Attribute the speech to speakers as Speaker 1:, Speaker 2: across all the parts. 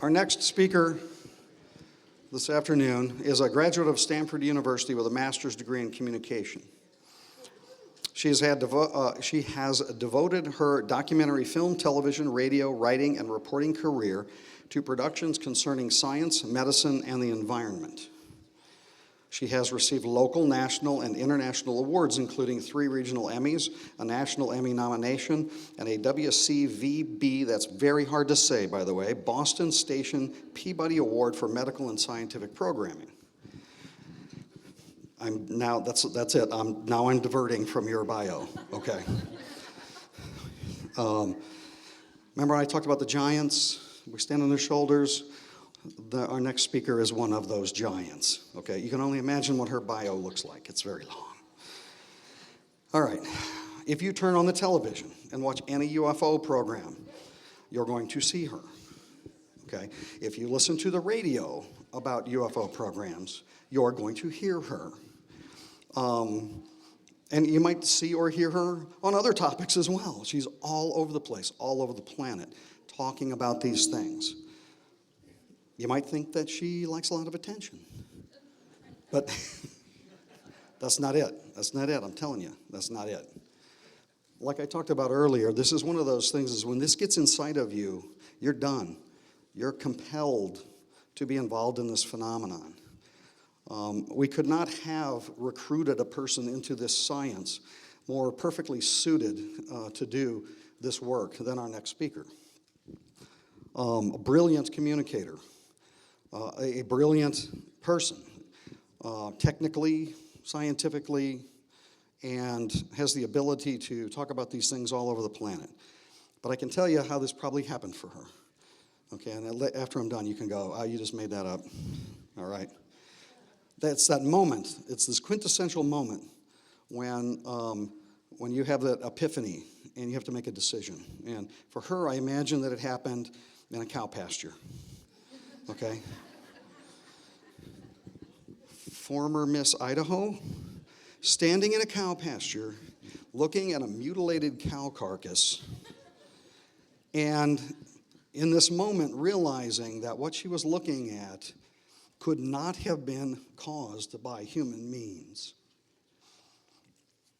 Speaker 1: Our next speaker this afternoon is a graduate of Stanford University with a master's degree in communication. She has devoted her documentary film, television, radio, writing, and reporting career to productions concerning science, medicine, and the environment. She has received local, national, and international awards, including 3 regional Emmys, a National Emmy nomination, and a WCVB, that's very hard to say, by the way, Boston Station Peabody Award for Medical and Scientific Programming. That's it. I'm diverting from your bio. Okay. Remember I talked about the giants? We stand on their shoulders. Our next speaker is one of those giants. Okay, you can only imagine what her bio looks like. It's very long. All right, if you turn on the television and watch any UFO program, you're going to see her. Okay, if you listen to the radio about UFO programs, you're going to hear her. And you might see or hear her on other topics as well. She's all over the place, all over the planet, talking about these things. You might think that she likes a lot of attention, but that's not it. That's not it, I'm telling you, that's not it. Like I talked about earlier, this is one of those things is when this gets inside of you, you're done. You're compelled to be involved in this phenomenon. We could not have recruited a person into this science more perfectly suited to do this work than our next speaker. A brilliant communicator. A brilliant person, technically, scientifically, and has the ability to talk about these things all over the planet. But I can tell you how this probably happened for her. Okay, and after I'm done, you can go, you just made that up. All right. That's that moment. It's this quintessential moment when you have that epiphany and you have to make a decision. And for her, I imagine that it happened in a cow pasture. Okay. Former Miss Idaho, standing in a cow pasture, looking at a mutilated cow carcass, and in this moment realizing that what she was looking at could not have been caused by human means.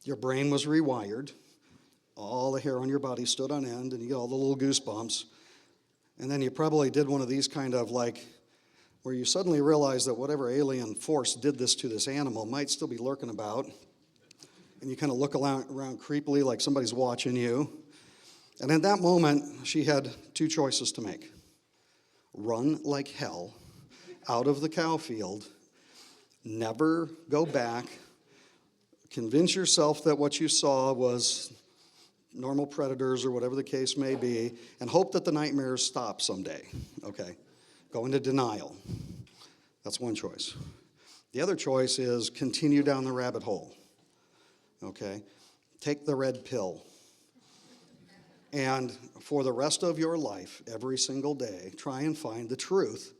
Speaker 1: Your brain was rewired, all the hair on your body stood on end, and you get all the little goosebumps. And then you probably did one of these kind of like, where you suddenly realize that whatever alien force did this to this animal might still be lurking about. And you kind of look around creepily like somebody's watching you. And in that moment, she had 2 choices to make. Run like hell out of the cow field, never go back, convince yourself that what you saw was normal predators or whatever the case may be, and hope that the nightmares stop someday, okay? Go into denial. That's one choice. The other choice is continue down the rabbit hole, okay? Take the red pill. And for the rest of your life, every single day, try and find the truth.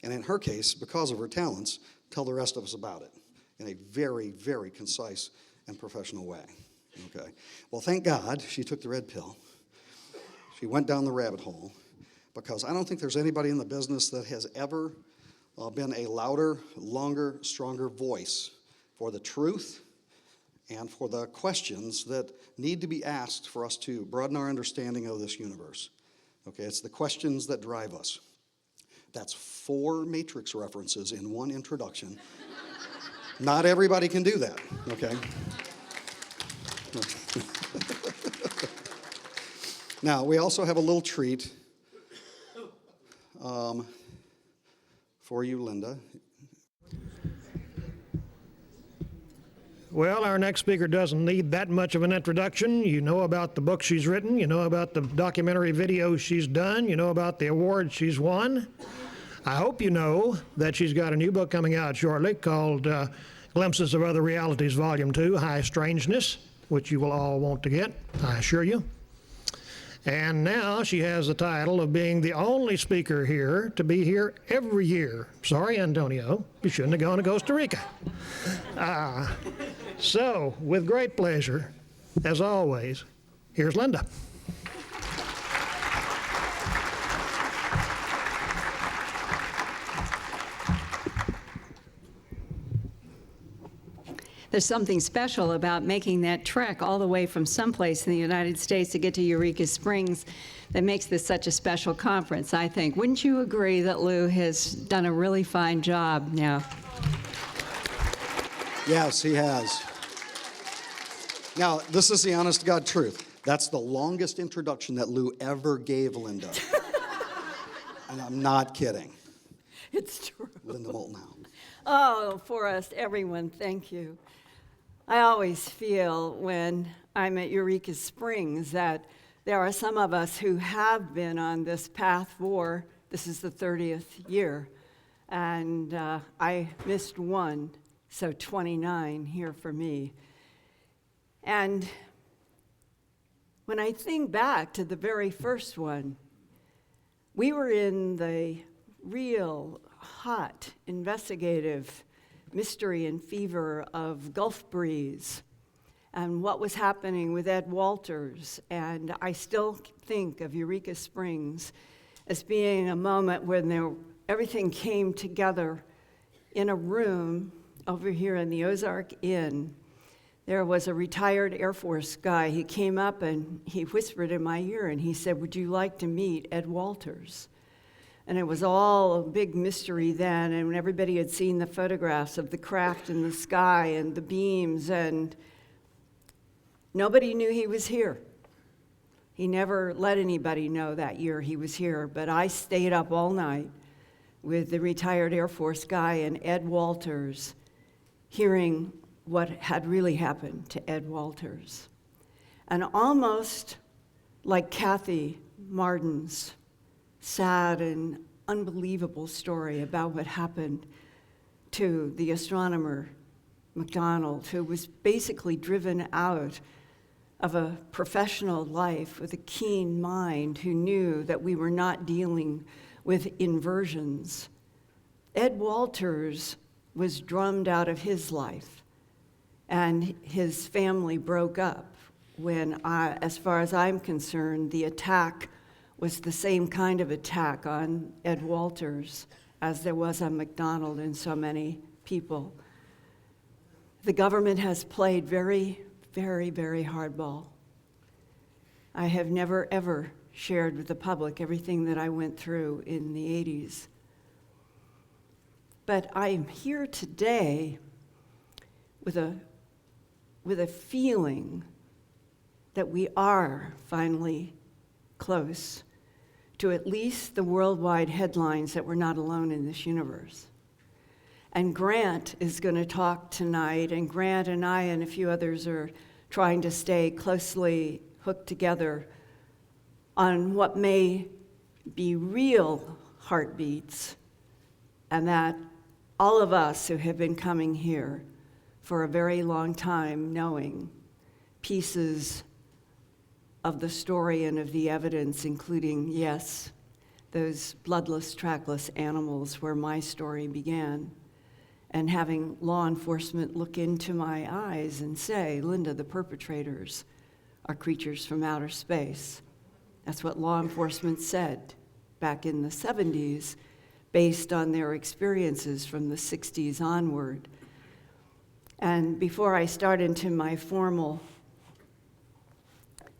Speaker 1: And in her case, because of her talents, tell the rest of us about it in a very, very concise and professional way. Okay. Well, thank God she took the red pill. She went down the rabbit hole because I don't think there's anybody in the business that has ever been a louder, longer, stronger voice for the truth and for the questions that need to be asked for us to broaden our understanding of this universe. Okay, it's the questions that drive us. That's 4 Matrix references in one introduction. Not everybody can do that, okay? Now, we also have a little treat for you, Linda.
Speaker 2: Well, our next speaker doesn't need that much of an introduction. You know about the book she's written. You know about the documentary videos she's done. You know about the awards she's won. I hope you know that she's got a new book coming out shortly called Glimpses of Other Realities, Volume 2, High Strangeness, which you will all want to get, I assure you. And now she has the title of being the only speaker here to be here every year. Sorry, Antonio, you shouldn't have gone to Costa Rica. So, with great pleasure, as always, here's Linda.
Speaker 3: There's something special about making that trek all the way from someplace in the United States to get to Eureka Springs that makes this such a special conference, I think. Wouldn't you agree that Lou has done a really fine job now?
Speaker 1: Yes, he has. Now, this is the honest to God truth. That's the longest introduction that Lou ever gave Linda. And I'm not kidding.
Speaker 3: It's true.
Speaker 1: Linda Moulton Howe.
Speaker 3: Oh, Forrest, everyone, thank you. I always feel when I'm at Eureka Springs that there are some of us who have been on this path for, this is the 30th year, and I missed one, so 29 here for me. And when I think back to the very first one, we were in the real hot, investigative mystery and fever of Gulf Breeze and what was happening with Ed Walters. And I still think of Eureka Springs as being a moment when everything came together in a room over here in the Ozark Inn. There was a retired Air Force guy. He came up and he whispered in my ear and he said, "Would you like to meet Ed Walters?" And it was all a big mystery then, and when everybody had seen the photographs of the craft in the sky and the beams, and nobody knew he was here. He never let anybody know that year he was here, but I stayed up all night with the retired Air Force guy and Ed Walters, hearing what had really happened to Ed Walters. And almost like Kathy Martin's sad and unbelievable story about what happened to the astronomer McDonald, who was basically driven out of a professional life with a keen mind, who knew that we were not dealing with inversions. Ed Walters was drummed out of his life, and his family broke up when, as far as I'm concerned, the attack was the same kind of attack on Ed Walters as there was on McDonald and so many people. The government has played very, very, very hardball. I have never, ever shared with the public everything that I went through in the 80s. But I'm here today with a feeling that we are finally close to at least the worldwide headlines that we're not alone in this universe. And Grant is going to talk tonight, and Grant and I and a few others are trying to stay closely hooked together on what may be real heartbeats, and that all of us who have been coming here for a very long time knowing pieces of the story and of the evidence, including, yes, those bloodless, trackless animals where my story began, and having law enforcement look into my eyes and say, "Linda, the perpetrators are creatures from outer space." That's what law enforcement said back in the 70s, based on their experiences from the 60s onward. And before I start into my formal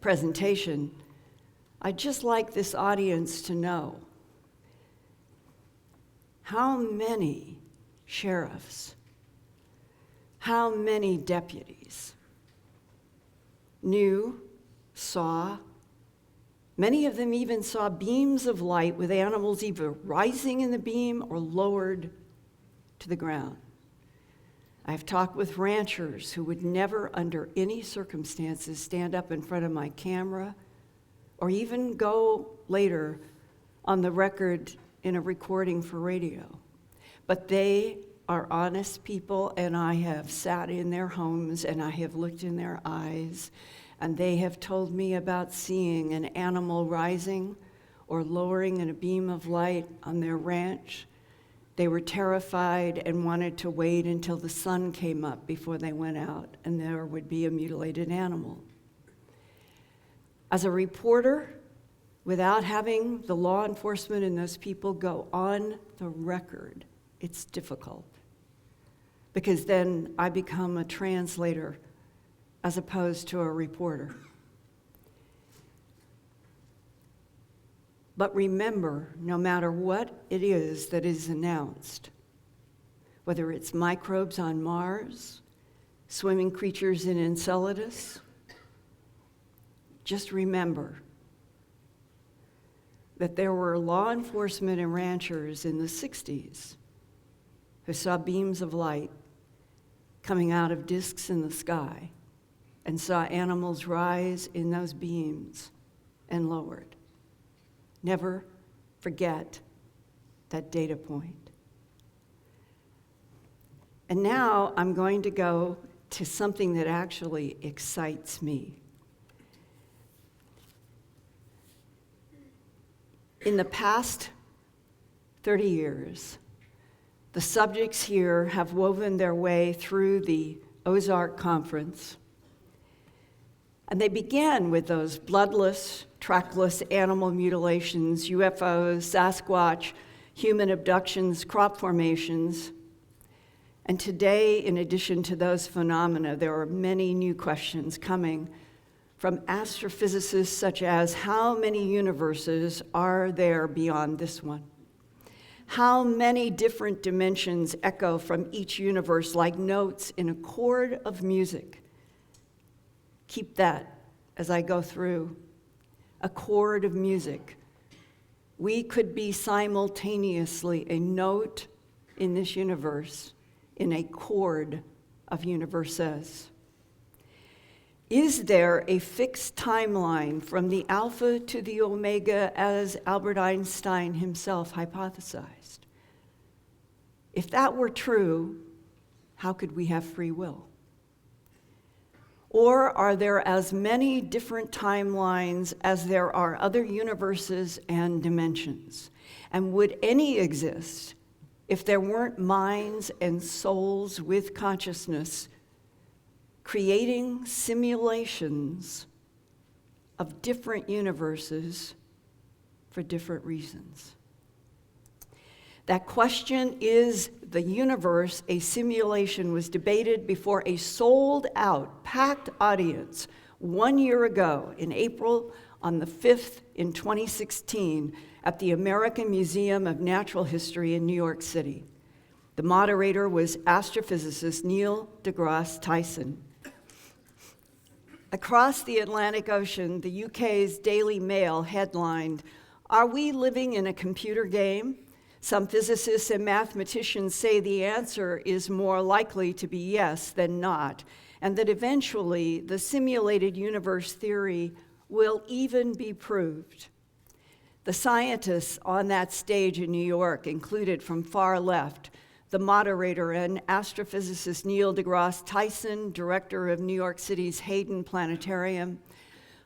Speaker 3: presentation, I'd just like this audience to know how many sheriffs, how many deputies knew, saw, many of them even saw beams of light with animals either rising in the beam or lowered to the ground. I've talked with ranchers who would never, under any circumstances, stand up in front of my camera or even go later on the record in a recording for radio. But they are honest people, and I have sat in their homes and I have looked in their eyes, and they have told me about seeing an animal rising or lowering in a beam of light on their ranch. They were terrified and wanted to wait until the sun came up before they went out, and there would be a mutilated animal. As a reporter, without having the law enforcement and those people go on the record, it's difficult. because then I become a translator as opposed to a reporter. But remember, no matter what it is that is announced, whether it's microbes on Mars, swimming creatures in Enceladus, just remember that there were law enforcement and ranchers in the 60s who saw beams of light coming out of disks in the sky and saw animals rise in those beams and lowered. Never forget that data point. And now I'm going to go to something that actually excites me. In the past 30 years, the subjects here have woven their way through the Ozark Conference. And they began with those bloodless, trackless animal mutilations, UFOs, Sasquatch, human abductions, crop formations. And today, in addition to those phenomena, there are many new questions coming from astrophysicists such as how many universes are there beyond this one? How many different dimensions echo from each universe like notes in a chord of music? Keep that as I go through. A chord of music. We could be simultaneously a note in this universe, in a chord of universes. Is there a fixed timeline from the alpha to the omega, as Albert Einstein himself hypothesized? If that were true, how could we have free will? Or are there as many different timelines as there are other universes and dimensions? And would any exist if there weren't minds and souls with consciousness creating simulations of different universes for different reasons? That question, is the universe a simulation, was debated before a sold-out, packed audience 1 year ago in April on the 5th in 2016 at the American Museum of Natural History in New York City. The moderator was astrophysicist Neil deGrasse Tyson. Across the Atlantic Ocean, the UK's Daily Mail headlined, "Are we living in a computer game? Some physicists and mathematicians say the answer is more likely to be yes than not, and that eventually the simulated universe theory will even be proved." The scientists on that stage in New York included from far left the moderator and astrophysicist Neil deGrasse Tyson, director of New York City's Hayden Planetarium,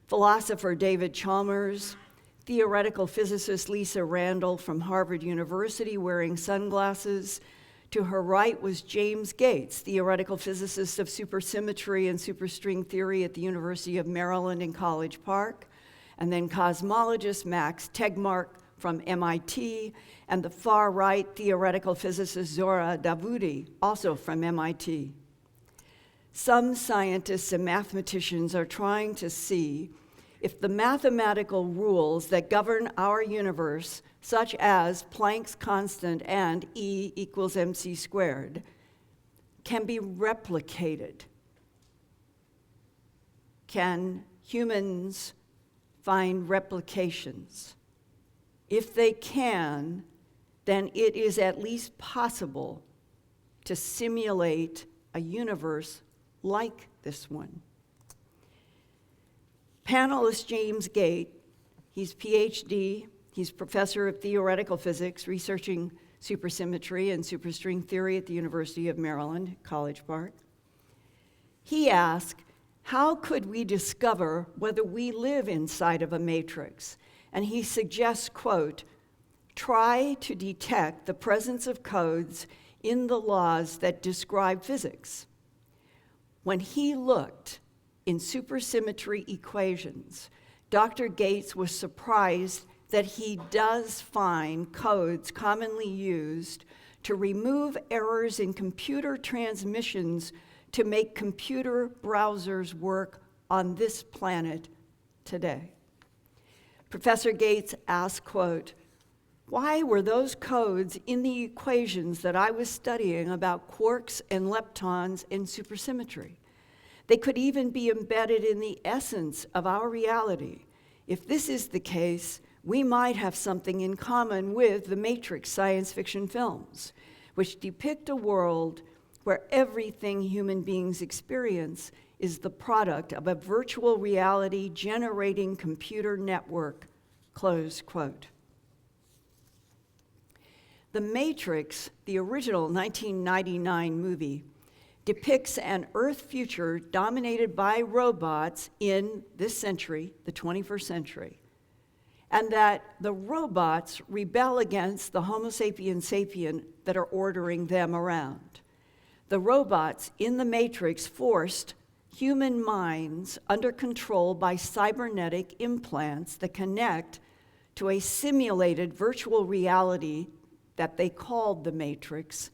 Speaker 3: philosopher David Chalmers, theoretical physicist Lisa Randall from Harvard University wearing sunglasses. To her right was James Gates, theoretical physicist of supersymmetry and superstring theory at the University of Maryland in College Park, and then cosmologist Max Tegmark from MIT, and the far right theoretical physicist Zora Dawoodi, also from MIT. Some scientists and mathematicians are trying to see if the mathematical rules that govern our universe, such as Planck's constant and E equals mc squared, can be replicated. Can humans find replications? If they can, then it is at least possible to simulate a universe like this one. Panelist James Gate, he's PhD, he's professor of theoretical physics, researching supersymmetry and superstring theory at the University of Maryland, College Park. He asked, how could we discover whether we live inside of a matrix? And he suggests, quote, try to detect the presence of codes in the laws that describe physics. When he looked in supersymmetry equations, Dr. Gates was surprised that he does find codes commonly used to remove errors in computer transmissions to make computer browsers work on this planet today. Professor Gates asked, quote, "Why were those codes in the equations that I was studying about quarks and leptons and supersymmetry? They could even be embedded in the essence of our reality. If this is the case, we might have something in common with the Matrix science fiction films, which depict a world where everything human beings experience is the product of a virtual reality generating computer network," close quote. The Matrix, the original 1999 movie, depicts an Earth future dominated by robots in this century, the 21st century, and that the robots rebel against the Homo sapiens sapien that are ordering them around. The robots in the Matrix forced human minds under control by cybernetic implants that connect to a simulated virtual reality that they called the Matrix,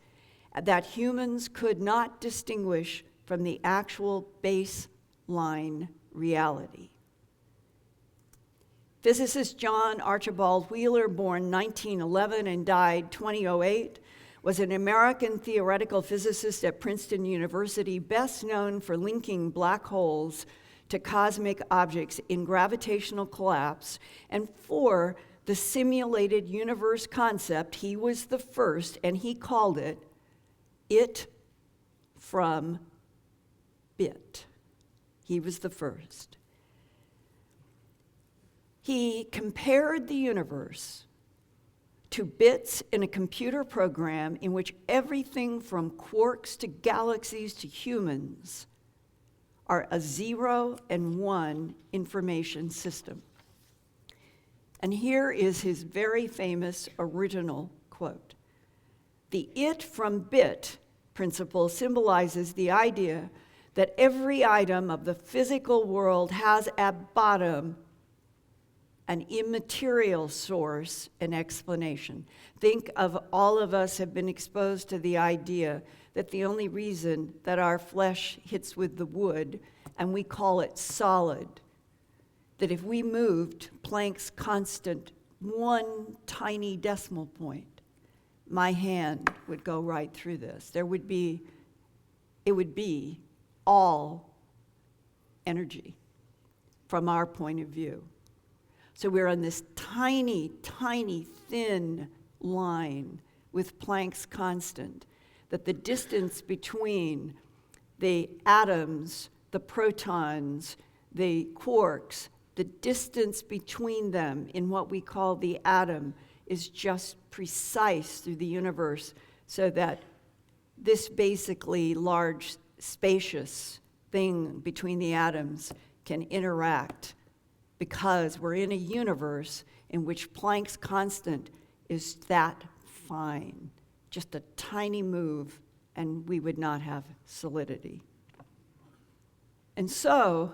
Speaker 3: that humans could not distinguish from the actual baseline reality. Physicist John Archibald Wheeler, born 1911 and died 2008, was an American theoretical physicist at Princeton University, best known for linking black holes to cosmic objects in gravitational collapse, and for the simulated universe concept. He was the first, and he called it from bit. He was the first. He compared the universe to bits in a computer program in which everything from quarks to galaxies to humans are a 0 and 1 information system. And here is his very famous original quote. "The it from bit principle symbolizes the idea that every item of the physical world has at bottom an immaterial source and explanation." Think of all of us have been exposed to the idea that the only reason that our flesh hits with the wood and we call it solid, that if we moved Planck's constant one tiny decimal point, my hand would go right through this. It would be all energy from our point of view. So we're on this tiny, tiny, thin line with Planck's constant, that the distance between the atoms, the protons, the quarks, the distance between them in what we call the atom is just precise through the universe, so that this basically large, spacious thing between the atoms can interact, because we're in a universe in which Planck's constant is that fine. Just a tiny move, and we would not have solidity. And so,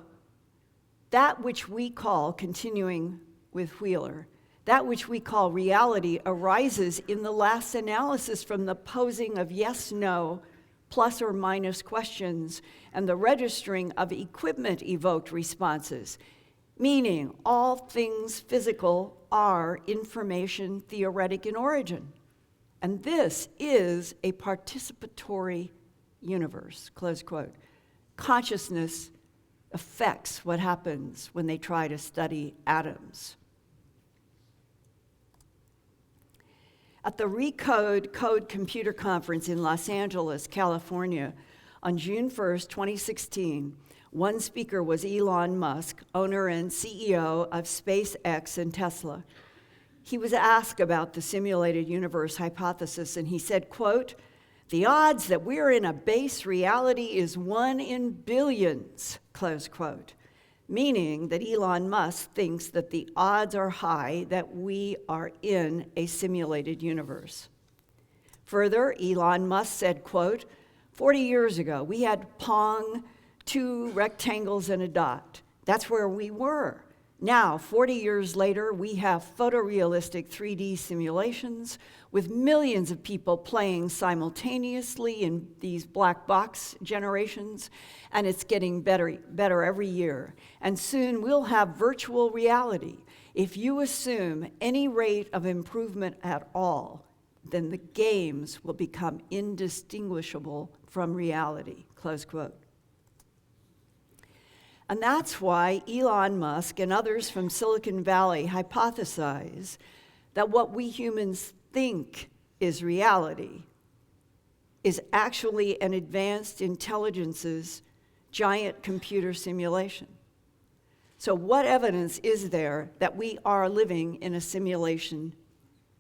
Speaker 3: that which we call, continuing with Wheeler, that which we call reality arises in the last analysis from the posing of yes, no, plus or minus questions, and the registering of equipment-evoked responses, meaning all things physical are information theoretic in origin. And this is a participatory universe, close quote. Consciousness affects what happens when they try to study atoms. At the Recode Code Computer Conference in Los Angeles, California, on June 1st, 2016, one speaker was Elon Musk, owner and CEO of SpaceX and Tesla. He was asked about the simulated universe hypothesis, and he said, quote, "The odds that we're in a base reality is 1 in billions," close quote, meaning that Elon Musk thinks that the odds are high that we are in a simulated universe. Further, Elon Musk said, quote, 40 years ago, we had Pong, 2 rectangles and a dot. That's where we were. Now, 40 years later, we have photorealistic 3D simulations with millions of people playing simultaneously in these black box generations, and it's getting better every year. And soon we'll have virtual reality. If you assume any rate of improvement at all, then the games will become indistinguishable from reality, close quote. And that's why Elon Musk and others from Silicon Valley hypothesize that what we humans think is reality is actually an advanced intelligence's giant computer simulation. So what evidence is there that we are living in a simulation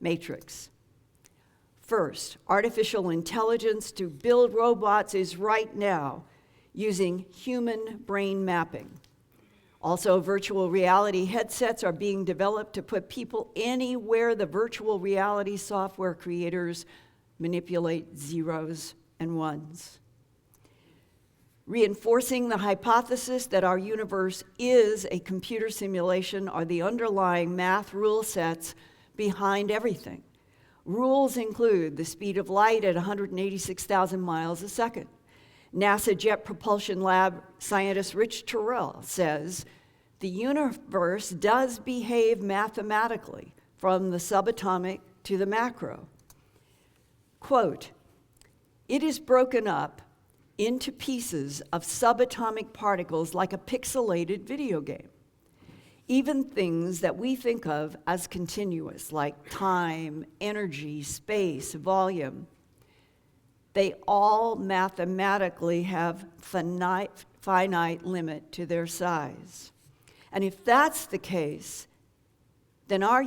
Speaker 3: matrix? First, artificial intelligence to build robots is right now using human brain mapping. Also, virtual reality headsets are being developed to put people anywhere the virtual reality software creators manipulate zeros and ones. Reinforcing the hypothesis that our universe is a computer simulation are the underlying math rule sets behind everything. Rules include the speed of light at 186,000 miles a second. NASA Jet Propulsion Lab scientist Rich Terrell says the universe does behave mathematically from the subatomic to the macro. Quote, "It is broken up into pieces of subatomic particles like a pixelated video game. Even things that we think of as continuous, like time, energy, space, volume, they all mathematically have finite limit to their size. And if that's the case, then our